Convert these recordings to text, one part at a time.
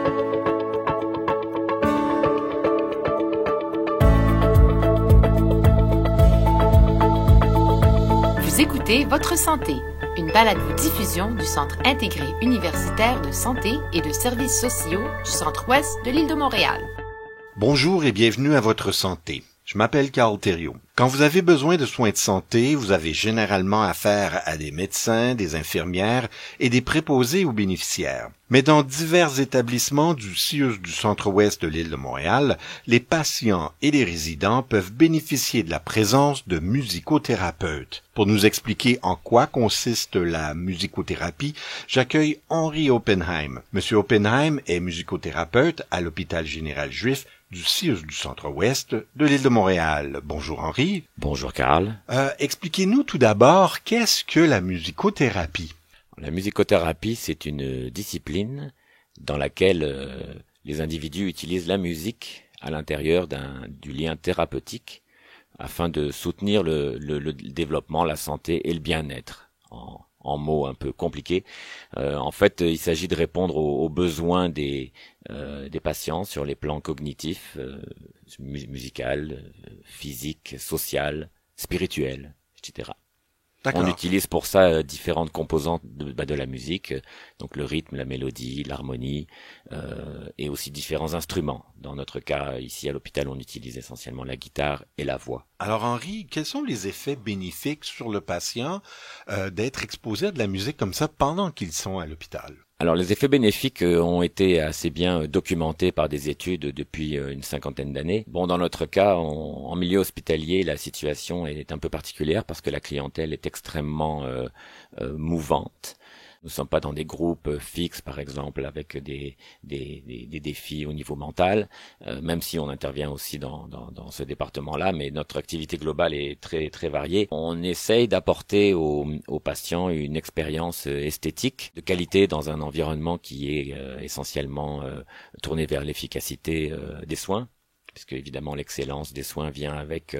Vous écoutez Votre Santé, une balado-diffusion du Centre intégré universitaire de santé et de services sociaux du Centre-Ouest de l'île de Montréal. Bonjour et bienvenue à Votre Santé. Je m'appelle Carl Thériault. Quand vous avez besoin de soins de santé, vous avez généralement affaire à des médecins, des infirmières et des préposés aux bénéficiaires. Mais dans divers établissements du CIUS du Centre-Ouest de l'île de Montréal, les patients et les résidents peuvent bénéficier de la présence de musicothérapeutes. Pour nous expliquer en quoi consiste la musicothérapie, j'accueille Henri Oppenheim. Monsieur Oppenheim est musicothérapeute à l'hôpital général juif du CIUS du Centre-Ouest de l'île de Montréal. Bonjour Henri. Bonjour Carl. Expliquez-nous tout d'abord, qu'est-ce que la musicothérapie? La musicothérapie, c'est une discipline dans laquelle les individus utilisent la musique à l'intérieur du lien thérapeutique afin de soutenir le développement, la santé et le bien-être. En mots un peu compliqués. En fait, il s'agit de répondre aux besoins des patients sur les plans cognitifs, musical, physique, social, spirituel, etc. D'accord. On utilise pour ça différentes composantes de la musique, donc le rythme, la mélodie, l'harmonie, et aussi différents instruments. Dans notre cas, ici à l'hôpital, on utilise essentiellement la guitare et la voix. Alors Henri, quels sont les effets bénéfiques sur le patient d'être exposé à de la musique comme ça pendant qu'ils sont à l'hôpital? Alors les effets bénéfiques ont été assez bien documentés par des études depuis une cinquantaine d'années. Bon, dans notre cas, en milieu hospitalier, la situation est un peu particulière parce que la clientèle est extrêmement mouvante. Nous ne sommes pas dans des groupes fixes, par exemple, avec des défis au niveau mental, même si on intervient aussi dans ce département-là, mais notre activité globale est très très variée. On essaye d'apporter aux patients une expérience esthétique de qualité dans un environnement qui est essentiellement tourné vers l'efficacité des soins, puisque évidemment l'excellence des soins vient avec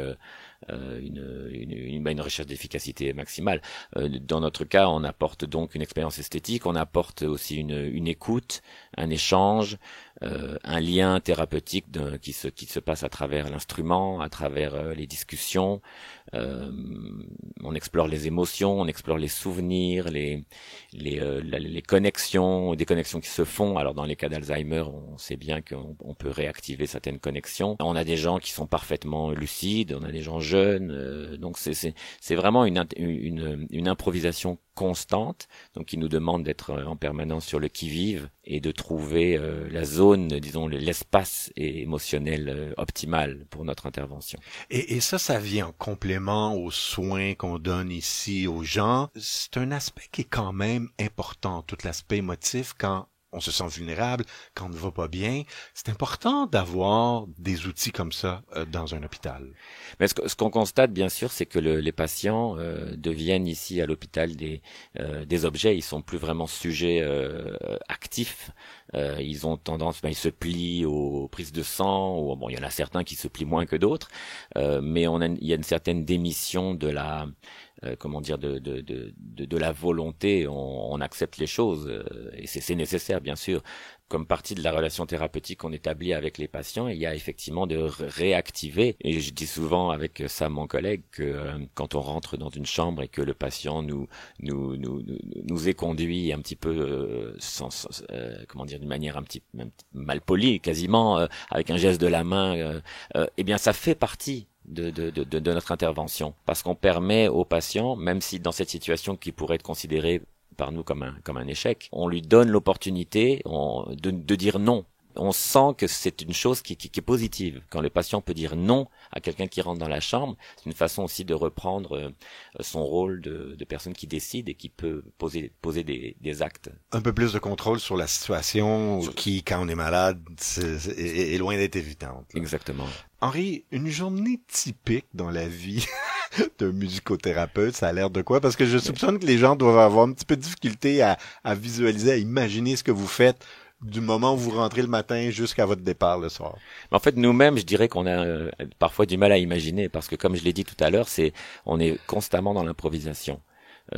une recherche d'efficacité maximale. Dans notre cas, on apporte donc une expérience esthétique, on apporte aussi une écoute, un échange, un lien thérapeutique qui se passe à travers l'instrument, à travers les discussions. On explore les émotions, on explore les souvenirs, les connexions, des connexions qui se font. Alors dans les cas d'Alzheimer, on sait bien qu'on peut réactiver certaines connexions. On a des gens qui sont parfaitement lucides, on a des gens jeunes, donc c'est vraiment une improvisation constante, donc qui nous demande d'être en permanence sur le qui-vive et de trouver la zone, disons l'espace émotionnel optimal pour notre intervention. Et ça vient en complément aux soins qu'on donne ici aux gens. C'est un aspect qui est quand même important, tout l'aspect émotif quand on se sent vulnérable, quand on ne va pas bien. C'est important d'avoir des outils comme ça dans un hôpital. Mais ce qu'on constate, bien sûr, c'est que les patients deviennent ici à l'hôpital des objets. Ils sont plus vraiment sujets actifs. Ils ont tendance, ils se plient aux prises de sang. Bon, il y en a certains qui se plient moins que d'autres, mais il y a une certaine démission de la de la volonté. On accepte les choses et c'est nécessaire, bien sûr. Comme partie de la relation thérapeutique qu'on établit avec les patients, il y a effectivement de réactiver. Et je dis souvent avec Sam, mon collègue, que quand on rentre dans une chambre et que le patient nous est conduit un petit peu d'une manière un petit mal polie, quasiment avec un geste de la main, eh bien ça fait partie de notre intervention, parce qu'on permet au patient, même si dans cette situation qui pourrait être considérée par nous comme un échec, on lui donne l'opportunité de dire non. On sent que c'est une chose qui est positive. Quand le patient peut dire non à quelqu'un qui rentre dans la chambre, c'est une façon aussi de reprendre son rôle de personne qui décide et qui peut poser des actes. Un peu plus de contrôle sur la situation qui, quand on est malade, est loin d'être évidente. Là. Exactement. Henri, une journée typique dans la vie d'un musicothérapeute, ça a l'air de quoi? Parce que je soupçonne que les gens doivent avoir un petit peu de difficulté à visualiser, à imaginer ce que vous faites du moment où vous rentrez le matin jusqu'à votre départ le soir. En fait, nous-mêmes, je dirais qu'on a parfois du mal à imaginer, parce que comme je l'ai dit tout à l'heure, on est constamment dans l'improvisation.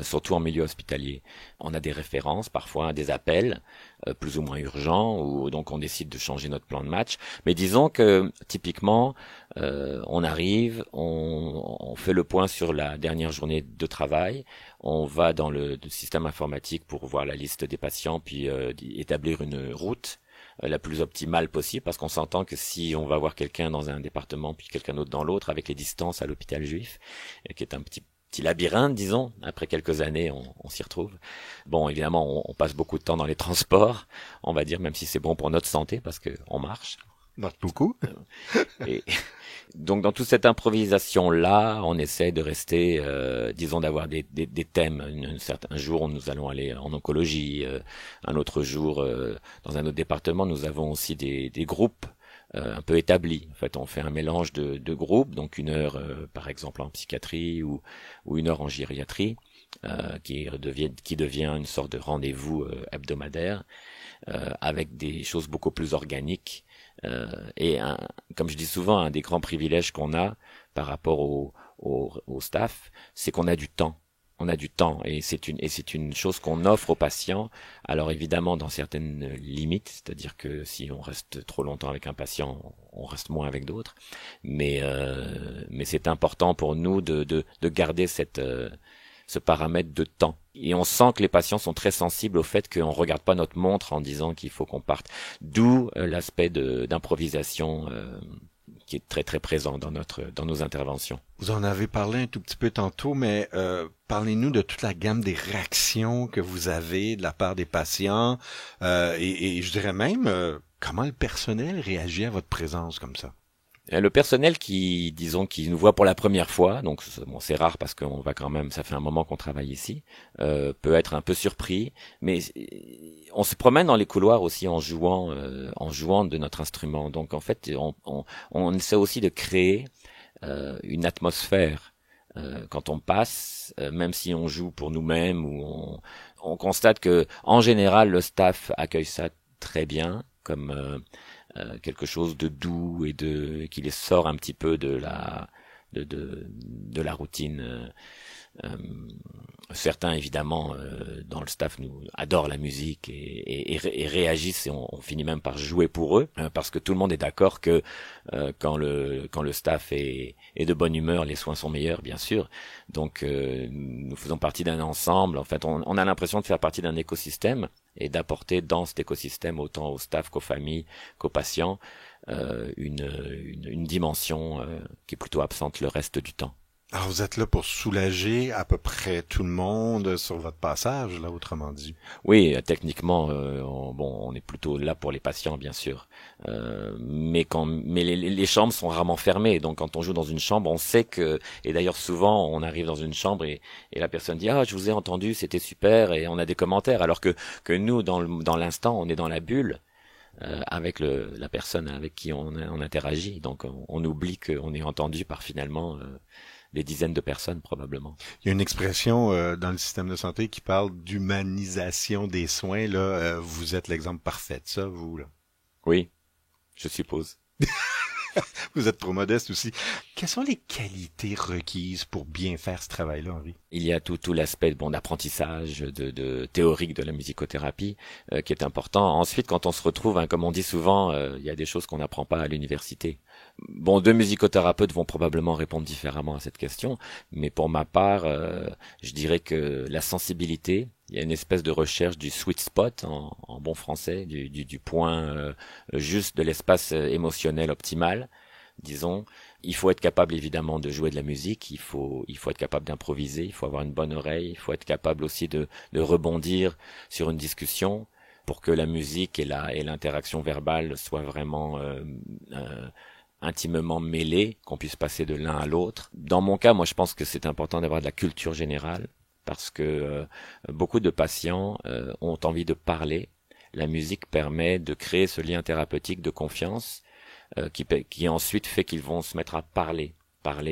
surtout en milieu hospitalier. On a des références, parfois des appels plus ou moins urgents, où donc on décide de changer notre plan de match. Mais disons que typiquement, on arrive, on fait le point sur la dernière journée de travail, on va dans le système informatique pour voir la liste des patients, puis établir une route la plus optimale possible, parce qu'on s'entend que si on va voir quelqu'un dans un département puis quelqu'un d'autre dans l'autre, avec les distances à l'hôpital juif, qui est un petit labyrinthe, disons, après quelques années, on s'y retrouve. Bon, évidemment, on passe beaucoup de temps dans les transports, on va dire, même si c'est bon pour notre santé, parce que on marche. Marche beaucoup. Et donc, dans toute cette improvisation-là, on essaie de rester, disons, d'avoir des thèmes. Un jour, nous allons aller en oncologie. Un autre jour, dans un autre département, nous avons aussi des groupes un peu établis. En fait, on fait un mélange de groupes, donc 1 heure, par exemple, en psychiatrie ou 1 heure en gériatrie, qui devient une sorte de rendez-vous hebdomadaire, avec des choses beaucoup plus organiques. Et comme je dis souvent, un des grands privilèges qu'on a par rapport au staff, c'est qu'on a du temps. On a du temps, et c'est une chose qu'on offre aux patients. Alors évidemment dans certaines limites, c'est-à-dire que si on reste trop longtemps avec un patient, on reste moins avec d'autres. Mais c'est important pour nous de garder ce paramètre de temps. Et on sent que les patients sont très sensibles au fait qu'on regarde pas notre montre en disant qu'il faut qu'on parte. D'où l'aspect d'improvisation qui est très très présent dans nos interventions. Vous en avez parlé un tout petit peu tantôt, mais parlez-nous de toute la gamme des réactions que vous avez de la part des patients, et je dirais même comment le personnel réagit à votre présence comme ça. Le personnel qui nous voit pour la première fois, donc bon, c'est rare parce qu'on va quand même, ça fait un moment qu'on travaille ici, peut être un peu surpris, mais on se promène dans les couloirs aussi en jouant de notre instrument. Donc en fait, on essaie aussi de créer une atmosphère quand on passe, même si on joue pour nous-mêmes, ou on constate que en général le staff accueille ça très bien, comme quelque chose de doux et qui les sort un petit peu de la routine. Certains évidemment dans le staff nous adorent la musique et réagissent, et on finit même par jouer pour eux, parce que tout le monde est d'accord que quand le staff est de bonne humeur, les soins sont meilleurs, bien sûr. Donc nous faisons partie d'un ensemble. En fait, on a l'impression de faire partie d'un écosystème et d'apporter dans cet écosystème, autant au staff qu'aux familles, qu'aux patients, une dimension qui est plutôt absente le reste du temps. Alors vous êtes là pour soulager à peu près tout le monde sur votre passage, là, autrement dit. Oui, techniquement, on est plutôt là pour les patients, bien sûr. Mais les chambres sont rarement fermées, donc quand on joue dans une chambre, on sait que, et d'ailleurs souvent on arrive dans une chambre et la personne dit je vous ai entendu, c'était super, et on a des commentaires, alors que nous dans l'instant on est dans la bulle avec la personne avec qui on interagit, donc on oublie qu'on est entendu par finalement des dizaines de personnes probablement. Il y a une expression dans le système de santé qui parle d'humanisation des soins. Là, vous êtes l'exemple parfait de ça, vous, là. Oui, je suppose. Vous êtes trop modeste aussi. Quelles sont les qualités requises pour bien faire ce travail-là, Henri? Il y a tout l'aspect d'apprentissage, de théorique de la musicothérapie qui est important. Ensuite, quand on se retrouve, comme on dit souvent, il y a des choses qu'on n'apprend pas à l'université. Bon, 2 musicothérapeutes vont probablement répondre différemment à cette question, mais pour ma part, je dirais que la sensibilité, il y a une espèce de recherche du sweet spot en bon français, du point juste de l'espace émotionnel optimal, disons. Il faut être capable évidemment de jouer de la musique, il faut être capable d'improviser, il faut avoir une bonne oreille, il faut être capable aussi de rebondir sur une discussion pour que la musique et l'interaction verbale soient vraiment intimement mêlées, qu'on puisse passer de l'un à l'autre. Dans mon cas, moi je pense que c'est important d'avoir de la culture générale, parce que beaucoup de patients ont envie de parler. La musique permet de créer ce lien thérapeutique de confiance qui ensuite fait qu'ils vont se mettre à parler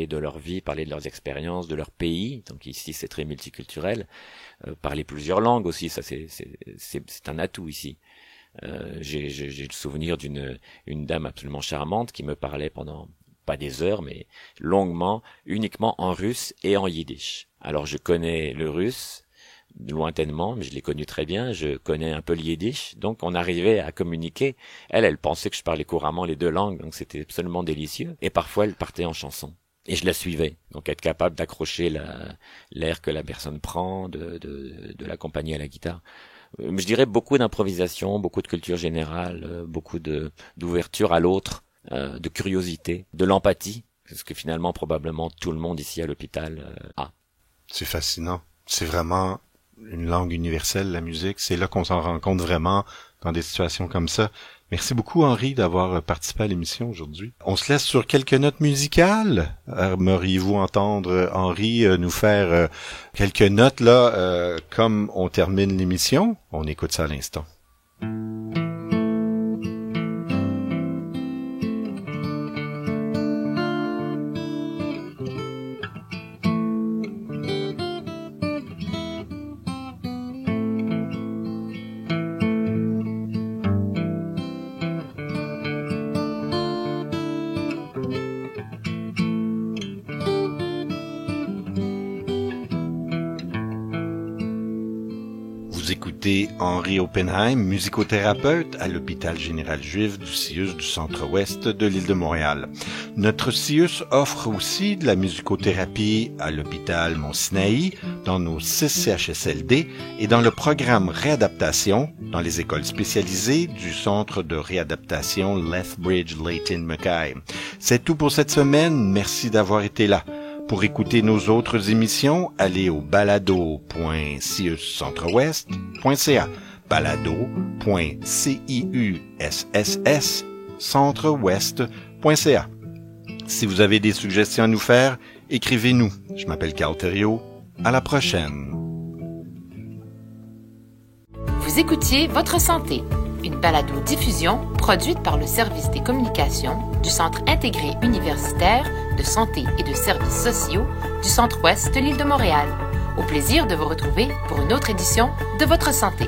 de leur vie, parler de leurs expériences, de leur pays. Donc ici c'est très multiculturel. Parler plusieurs langues aussi, ça c'est un atout ici. J'ai le souvenir d'une dame absolument charmante qui me parlait pendant pas des heures, mais longuement, uniquement en russe et en yiddish. Alors je connais le russe, lointainement, mais je l'ai connu très bien, je connais un peu le yiddish, donc on arrivait à communiquer. Elle pensait que je parlais couramment les deux langues, donc c'était absolument délicieux. Et parfois, elle partait en chanson. Et je la suivais, donc être capable d'accrocher l'air que la personne prend, de l'accompagner à la guitare. Je dirais beaucoup d'improvisation, beaucoup de culture générale, beaucoup d'ouverture à l'autre, de curiosité, de l'empathie, ce que finalement probablement tout le monde ici à l'hôpital a. C'est fascinant. C'est vraiment une langue universelle, la musique. C'est là qu'on s'en rend compte vraiment dans des situations comme ça. Merci beaucoup, Henri, d'avoir participé à l'émission aujourd'hui. On se laisse sur quelques notes musicales. Aimeriez-vous entendre Henri nous faire quelques notes là, comme on termine l'émission? On écoute ça à l'instant. Vous écoutez Henri Oppenheim, musicothérapeute à l'hôpital général juif du CIUS du centre-ouest de l'île de Montréal. Notre CIUS offre aussi de la musicothérapie à l'hôpital Mont-Sinaï, dans nos 6 CHSLD et dans le programme réadaptation dans les écoles spécialisées du centre de réadaptation Lethbridge-Layton-Mackay. C'est tout pour cette semaine. Merci d'avoir été là. Pour écouter nos autres émissions, allez au balado.ciuscentreouest.ca, balado.ciusscentre-ouest.ca. Si vous avez des suggestions à nous faire, écrivez-nous. Je m'appelle Carl Thériault. À la prochaine. Vous écoutiez Votre Santé, une balado-diffusion produite par le service des communications du Centre intégré universitaire de santé et de services sociaux du Centre-Ouest de l'île de Montréal. Au plaisir de vous retrouver pour une autre édition de Votre Santé.